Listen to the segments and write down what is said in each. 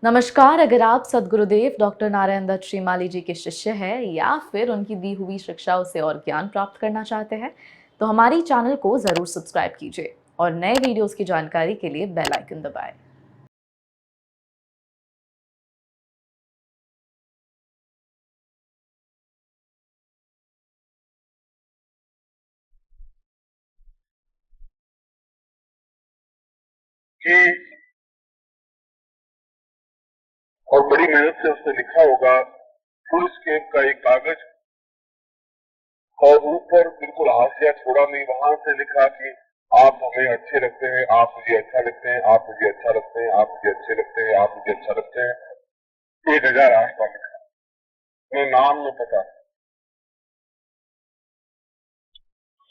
नमस्कार। अगर आप सद्गुरुदेव डॉक्टर नारायण दत्त श्रीमाली जी के शिष्य हैं या फिर उनकी दी हुई शिक्षाओं से और ज्ञान प्राप्त करना चाहते हैं तो हमारी चैनल को जरूर सब्सक्राइब कीजिए और नए वीडियोस की जानकारी के लिए बेल आइकन दबाएं। कि और बड़ी मेहनत से उसने लिखा होगा फुल स्केप का एक कागज और ऊपर बिल्कुल हाशिया छोड़ा नहीं, वहां से लिखा कि आप हमें अच्छे लगते हैं, आप मुझे अच्छा लगते हैं, आप मुझे अच्छा लगते हैं, आप मुझे अच्छे लगते हैं, आप मुझे अच्छा लगते हैं। 1008 का लिखा, मैं नाम न पता।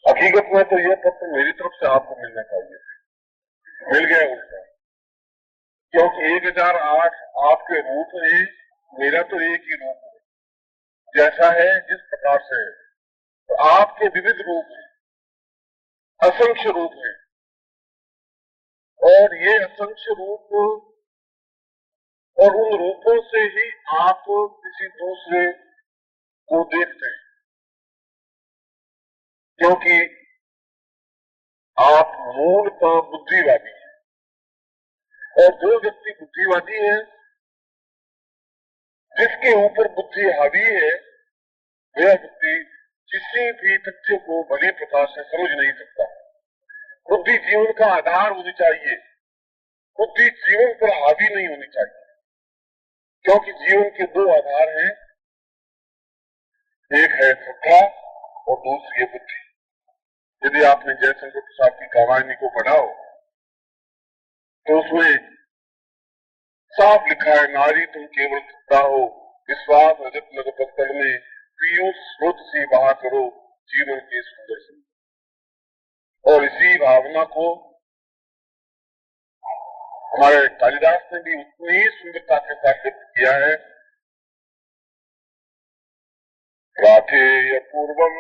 हकीकत में तो यह पत्र मेरी तरफ से आपको मिलना चाहिए, मिल गया उसका, क्योंकि 1008 आपके रूप है, मेरा तो एक ही रूप है, जैसा है जिस प्रकार से है। तो आपके विविध रूप हैं, असंख्य रूप हैं, और ये असंख्य रूप और उन रूपों से ही आप किसी दूसरे को देखते हैं, क्योंकि आप मूलतः बुद्धिवादी हैं। और जो व्यक्ति बुद्धिवादी है, जिसके ऊपर बुद्धि हावी है, वह व्यक्ति किसी भी तथ्य को भली प्रकार से समझ नहीं सकता। बुद्धि जीवन का आधार होनी चाहिए, बुद्धि जीवन पर हावी नहीं होनी चाहिए, क्योंकि जीवन के दो आधार हैं, एक है श्रद्धा और दूसरी है बुद्धि। यदि आपने जयशंकर प्रसाद की कहानी को पढ़ा हो तो उसमें साफ लिखा है, नारी तुम केवल श्रद्धा हो, विश्वास रजत लग पत्थर में, पीयूष स्रोत से बहा करो जीवन के सुंदर से। और इसी भावना को हमारे कालिदास ने भी उतनी ही सुंदरता के साथ व्यक्त किया है। राधेय पूर्वम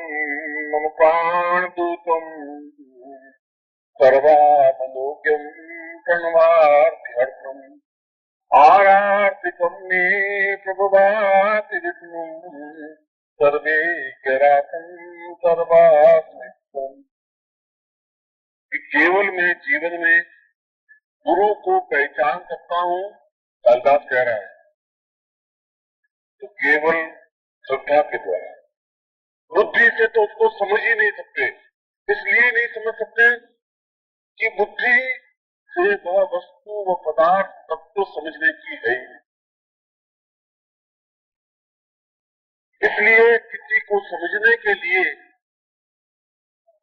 मम प्राण दूतम सर्वामलोक्यम प्रणवार्थम आरार्तिकम मे प्रभुवाति विष्णु सर्वे करासम सर्वास्मितम। केवल मैं जीवन में गुरु को पहचान सकता हूँ, कालिदास कह रहा है, तो केवल श्रद्धा के द्वारा। बुद्धि से तो उसको समझ ही नहीं सकते, इसलिए नहीं समझ सकते कि बुद्धि से वह वस्तु व पदार्थ तब तो समझने की है ही। इसलिए किसी को समझने के लिए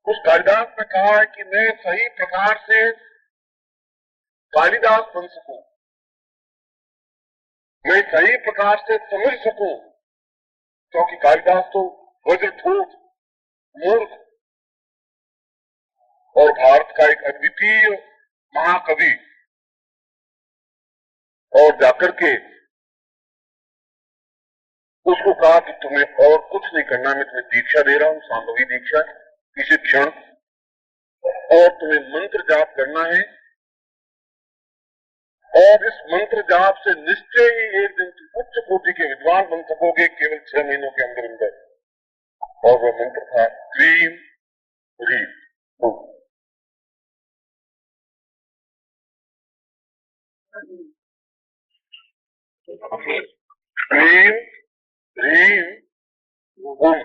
उस कालिदास ने कहा है कि मैं सही प्रकार से कालिदास बन सकूं, मैं सही प्रकार से समझ सकूं, क्योंकि कालिदास तो वज्रधूत, मूर्ख और भारत का एक अद्वितीय महाकवि, और जाकर के उसको कहा कि तुम्हें और कुछ नहीं करना, मैं तुम्हें दीक्षा दे रहा हूं, सांभवी दीक्षा, किसी क्षण, और तुम्हें मंत्र जाप करना है, और इस मंत्र जाप से निश्चय ही एक दिन तुम उच्च कोटि के विद्वान बन सकोगे, केवल 6 महीनों के अंदर अंदर। और वह मंत्र था क्रीम ह्रीम बूम। क्रीम ह्रीम बूम,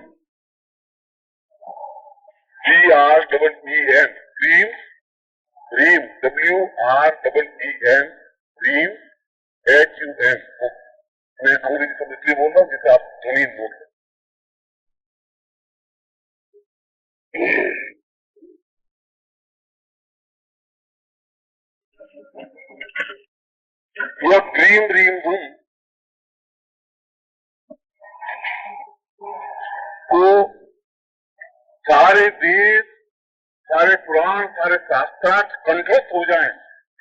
GREEM, क्रीम ह्रीम, WREEM, ह्रीम HUM। मैं अंग्रेजी शब्द इसलिए बोल रहा हूँ जिसे आप ध्वनि नोट करें। यह क्रीम ह्रीम बूम को सारे वेद, सारे पुराण, सारे शास्त्रार्थ कंठस्थ हो जाएं,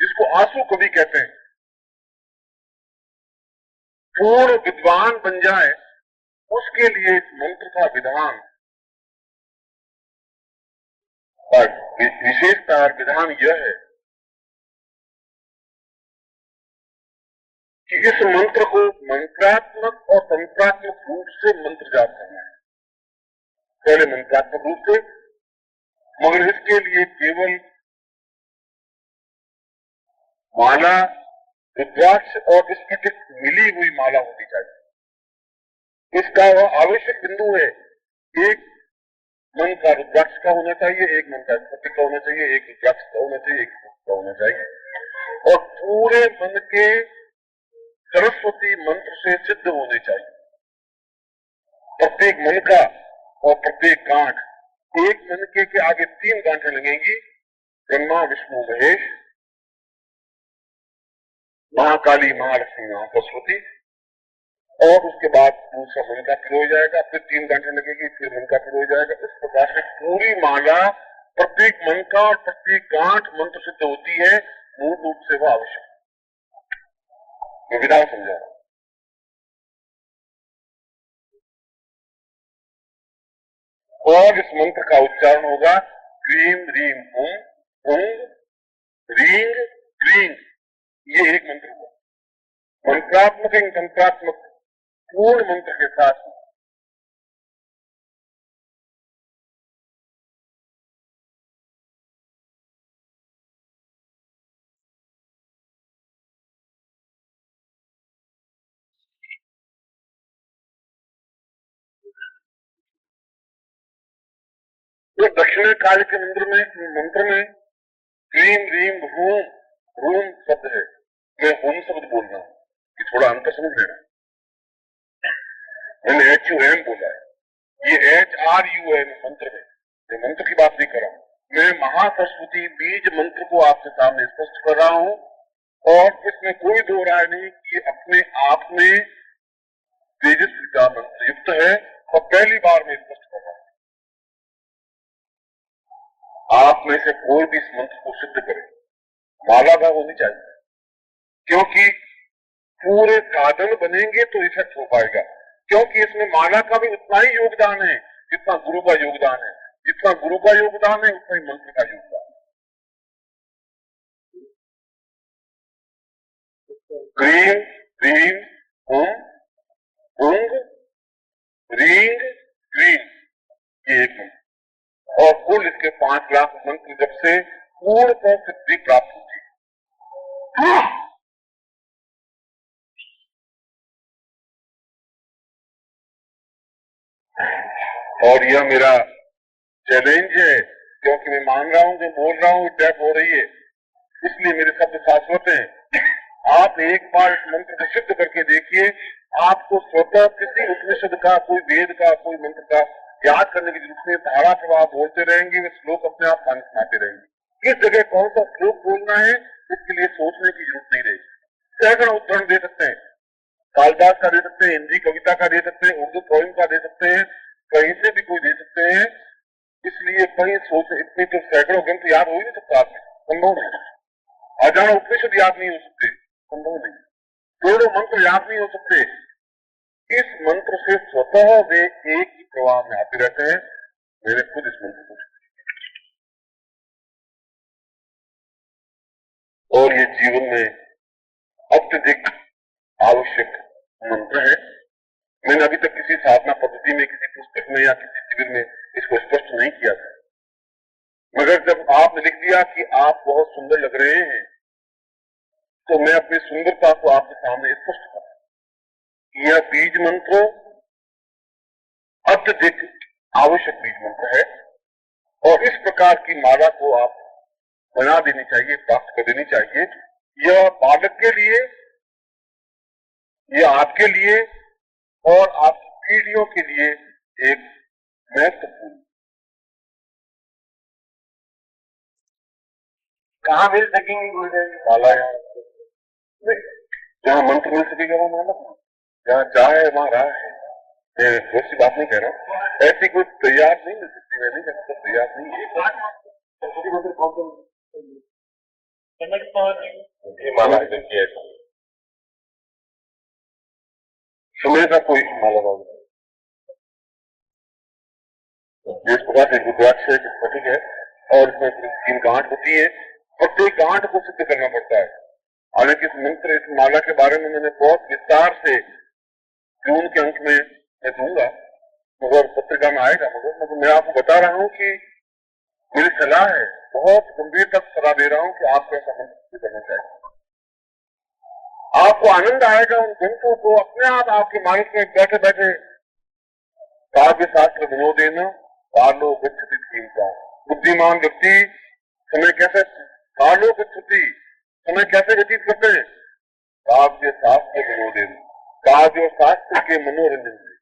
जिसको आंसू कवि कहते हैं, पूर्ण विद्वान बन जाए, उसके लिए इस मंत्र का विधान और विशेषता विधान यह है कि इस मंत्र को मंत्रात्मक और तंत्रात्मक रूप से मंत्र जाप करना है। पहले मंत्रात्मक रूप से, मगर इसके लिए केवल माला, रुद्राक्ष और स्फटिक मिली हुई माला होनी चाहिए। इसका वह आवश्यक बिंदु है, एक मन का रुद्राक्ष का होना चाहिए, एक मन का स्फटिक का होना चाहिए, एक रुद्राक्ष का होना चाहिए, एक स्फटिक का होना चाहिए, और पूरे मन के सरस्वती मंत्र से सिद्ध होने चाहिए। प्रत्येक मन का और प्रत्येक गांठ, एक मन के आगे 3 गांठें लगेंगी, ब्रह्मा विष्णु महेश, महाकाली, महालक्ष्मी, महासरस्वती, और उसके बाद दूसरा मन का फिर हो जाएगा, फिर 3 गांठें लगेगी, फिर मन का फिर हो जाएगा। इस प्रकार से पूरी माला, प्रत्येक मन का और प्रत्येक गांठ मंत्र सिद्ध होती है। मूल रूप से वह आवश्यक, मैं विधान समझा रहा हूं। और इस मंत्र का उच्चारण होगा क्रीम रीम हुम उंग रींग क्रीम। ये एक मंत्र हुआ, मंत्रात्मक एवं तंत्रात्मक पूर्ण मंत्र के साथ। तो दक्षिण काल के मंत्र में क्रीम रीम रूम, रूम शब्द है, मैं होम शब्द बोल रहा हूं, ये थोड़ा अंतर समझ लेना। मैंने HUM बोला है, ये HRUM मंत्र है, मैं मंत्र की बात नहीं कर रहा हूं। मैं महासरस्वती बीज मंत्र को आपके सामने स्पष्ट कर रहा हूं, और इसमें कोई दो राय नहीं कि अपने आप में तेजस्वी का मंत्र युक्त है, और पहली बार मैं स्पष्ट कर रहा हूं। आप में से कोई भी इस मंत्र को सिद्ध करे, माला का होनी चाहिए, क्योंकि पूरे साधन बनेंगे तो इफेक्ट हो पाएगा। क्योंकि इसमें माला का भी उतना ही योगदान है जितना गुरु का योगदान है, जितना गुरु का योगदान है उतना ही मंत्र का योगदान है। क्रीम रीम हुम उंग रींग क्रीम, ये एक मंत्र, और कुल इसके 5 लाख मंत्र जब से पूर्ण सिद्धि प्राप्त होती है। और यह मेरा चैलेंज है, क्योंकि मैं मान रहा हूं, जो बोल रहा हूं टैप हो रही है, इसलिए मेरे शब्द शाश्वत हैं। आप एक बार इस मंत्र को सिद्ध करके देखिए, आपको स्वतः किसी उपनिषद का, कोई वेद का, कोई मंत्र का याद करने की जरूरत नहीं। धारा प्रवाह बोलते रहेंगे, वे श्लोक अपने आप पानी सुनाते रहेंगे। किस जगह कौन सा श्लोक बोलना है, इसके लिए सोचने की जरूरत नहीं रहेगी। सैकड़ों उदाहरण दे सकते हैं, कालिदास का दे सकते हैं, हिंदी कविता का दे सकते हैं, उर्दू पोइम का दे सकते हैं, कहीं से भी कोई दे सकते हैं। इसलिए कहीं सोच, इतनी तो सैकड़ों ग्रंथ याद हो ही नहीं सकता, संभव नहीं। हजारों उपनिषद याद नहीं हो सकते, संभव नहीं। करोड़ों मंत्र याद नहीं हो सकते। इस मंत्र से स्वतः वे एक ही प्रवाह में आते रहते हैं। मैंने खुद इस मंत्र को, और ये जीवन में अत्यधिक आवश्यक मंत्र है। मैंने अभी तक किसी साधना पद्धति में, किसी पुस्तक में या किसी शिविर में इसको स्पष्ट नहीं किया था, मगर जब आपने लिख दिया कि आप बहुत सुंदर लग रहे हैं, तो मैं अपनी सुंदरता को आपके सामने स्पष्ट कर, यह बीज मंत्र अत्यधिक आवश्यक बीज मंत्र है, और इस प्रकार की माला को आप बना देनी चाहिए, प्राप्त कर देनी चाहिए। यह बालक के लिए, यह आपके लिए और आपकी पीढ़ियों के लिए एक महत्वपूर्ण, कहाँ मिल सकेंगे गुरुदेव माला? जहाँ मंत्र मिल सकेगा वो माला, जहाँ चाहे वहां राह है। मैं वैसी बात नहीं कह रहा हूँ, ऐसी कोई तैयार नहीं मिल सकती, मैं नहीं कहता तैयार नहीं है। माला समय का कोई माला बाबू, जिस प्रकार से रुद्राक्ष है, स्फटिक है, और इसमें 3 गांठ होती है, प्रत्येक गांठ को सिद्ध करना पड़ता है। हालांकि इस मंत्र, इस माला के बारे में मैंने बहुत विस्तार से जून के अंक में मैं दूंगा, मगर पत्रिका में आएगा, मगर मैं आपको बता रहा हूं कि मेरी सलाह है, बहुत गंभीरता से सलाह दे रहा हूं कि आपको ऐसा मंत्र करना चाहिए। आपको आनंद आएगा उन ग्रंथों को अपने आप आपके मानस में बैठे बैठे काव्य शास्त्र विनोदेन कालो गच्छति धीमता। बुद्धिमान व्यक्ति समय कैसे कालो गच्छति, समय कैसे व्यतीत करते हैं? काव्य शास्त्र विनोदेन, काव्य और शास्त्र के मनोरंजन से,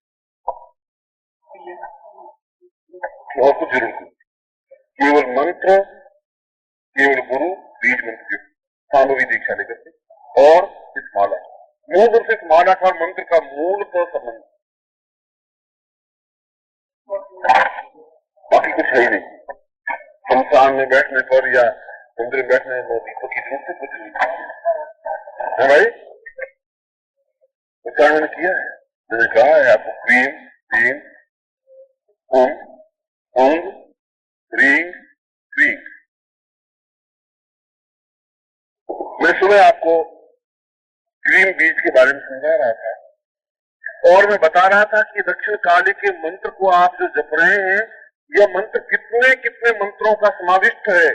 और कुछ जरूर नहीं। केवल मंत्र, केवल गुरु, बीज मंत्र, सामूहिक दीक्षा लेकर के, और इस माला, मूल रूप से इस माला का मंत्र का मूल का संबंध, बाकी कुछ है ही नहीं। संस्थान में बैठने पर या मंदिर में बैठने में दीपक की जरूरत से कुछ नहीं है भाई। उच्चारण मैंने किया है, मैंने कहा है आपको, क्रीम, क्रीम, ओम, ओम, रींग, क्रीक। मैं सुबह आपको क्रीम बीज के बारे में समझा रहा था, और मैं बता रहा था कि दक्षिण काली के मंत्र को आप जो जप रहे हैं, यह मंत्र कितने कितने मंत्रों का समाविष्ट है,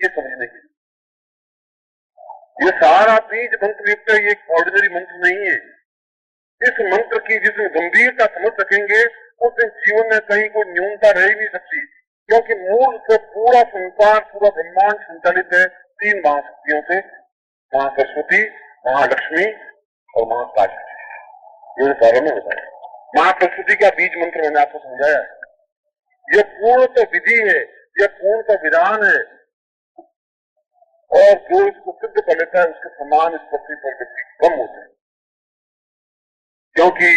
ये समझने के लिए। ये सारा बीज मंत्र युक्त है, ये एक ऑर्डिनरी मंत्र नहीं है। इस मंत्र की जिसमें गंभीरता समझ सकेंगे, उस दिन जीवन में कहीं कोई न्यूनता रह ही नहीं सकती, क्योंकि मूल से पूरा संसार, पूरा ब्रह्मांड संचालित है तीन महाशक्तियों से, मां सरस्वती, महालक्ष्मी और महाकाली। ये बारे में बताया। मां सरस्वती का बीज मंत्र मैंने आपको समझाया है। यह पूर्णतः विधि है, यह पूर्णतः विधान है, और जो इसको सिद्ध कर लेता है उसके समान इस पृथ्वी पर व्यक्ति कम होते हैं, क्योंकि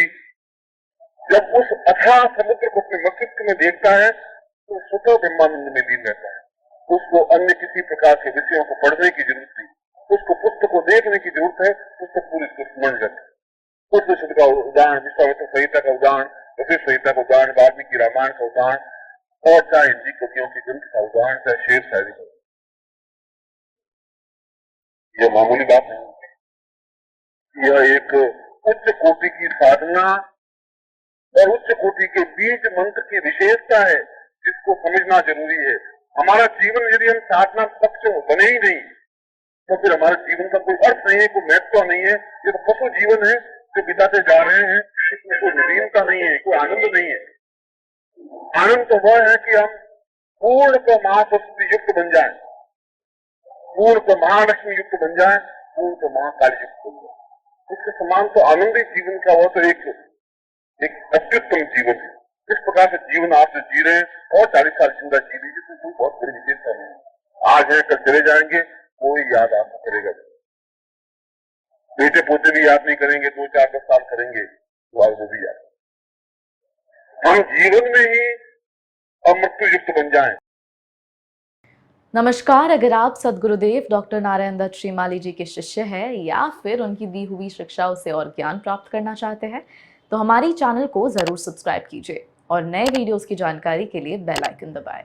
जब उस अथाह समुद्र को अपने मस्तिष्क में देखता है तो स्वतः ब्रह्मानंद में लीन रहता है। उसको अन्य किसी प्रकार के विषयों को पढ़ने की जरूरत नहीं, उसको पुस्तक को देखने की जरूरत है, पुस्तक पूरी उसको स्मरण रहता है। उस विषय का उदाहरण, विश्वामित्र संहिता का उदाहरण, वशिष्ठ संहिता का उदाहरण, वाल्मीकि रामायण का उदाहरण, और चाहे हिंदी कवियों की ग्रंथ का उदाहरण, चाहे शेर शायरी का। यह मामूली बात नहीं, यह एक उच्च कोटि की साधना और उच्च कोटि के बीज मंत्र की विशेषता है, जिसको समझना जरूरी है। हमारा जीवन यदि हम साधना पक्ष बने ही नहीं, तो फिर हमारे जीवन का कोई अर्थ नहीं है, कोई महत्व नहीं है। ये तो पशु जीवन है जो बिताते जा रहे हैं, इसमें कोई नवीनता नहीं है, कोई आनंद नहीं है। आनंद तो वह है कि हम पूर्ण को महासरस्वती युक्त बन जाए, पूर्ण को महालक्ष्मी युक्त बन जाए, पूर्ण को महाकाली युक्त बन जाए। इसके समान तो आनंदी जीवन का वह तो एक अत्युत्तम जीवन है। इस प्रकार से जीवन आप जो जी रहे हैं, और 40 साल जिंदा जी लीजिए, तो कोई बहुत बड़ी विशेषता नहीं है। आज है, कल चले जाएंगे, कोई याद आपको करेगा, बेटे पोते भी याद नहीं करेंगे, 2, 4, 10 साल करेंगे तो आज वो भी याद। हम जीवन में ही अमृत्यु युक्त बन जाएं। नमस्कार। अगर आप सद्गुरुदेव डॉक्टर नारायण दत्त श्रीमाली जी के शिष्य हैं या फिर उनकी दी हुई शिक्षाओं से और ज्ञान प्राप्त करना चाहते हैं, तो हमारी चैनल को जरूर सब्सक्राइब कीजिए और नए वीडियोस की जानकारी के लिए बेल आइकन दबाएं।